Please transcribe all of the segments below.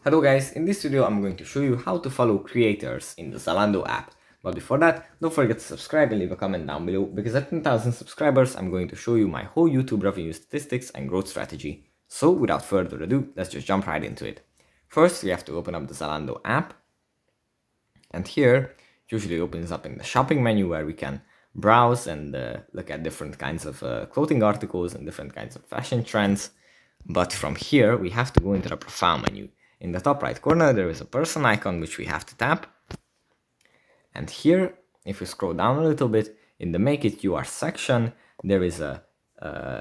Hello guys, in this video I'm going to show you how to follow creators in the Zalando app. But before that, don't forget to subscribe and leave a comment down below, because at 10,000 subscribers I'm going to show you my whole YouTube revenue statistics and growth strategy. So without further ado, let's just jump right into it. First we have to open up the Zalando app, and here it usually opens up in the shopping menu where we can browse and look at different kinds of clothing articles and different kinds of fashion trends. But from here we have to go into the profile menu. In the top right corner there is a person icon which we have to tap, and here if we scroll down a little bit in the make it yours section there is a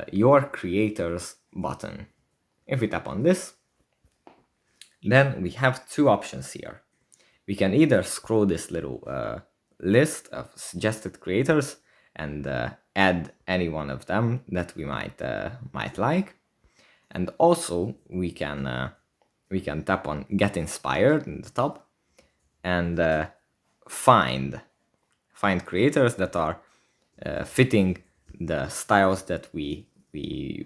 your creators button. If we tap on this, then we have two options here. We can either scroll this little list of suggested creators and add any one of them that we might like, and also we can tap on Get Inspired in the top and find creators that are fitting the styles that we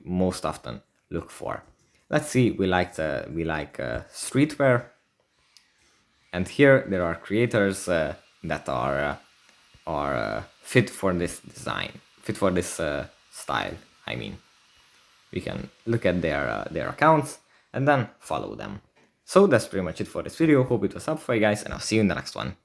most often look for. Let's see, we like streetwear, and here there are creators that are fit for this design, fit for this style. I mean, we can look at their accounts and then follow them. So that's pretty much it for this video. Hope it was helpful for you guys, and I'll see you in the next one.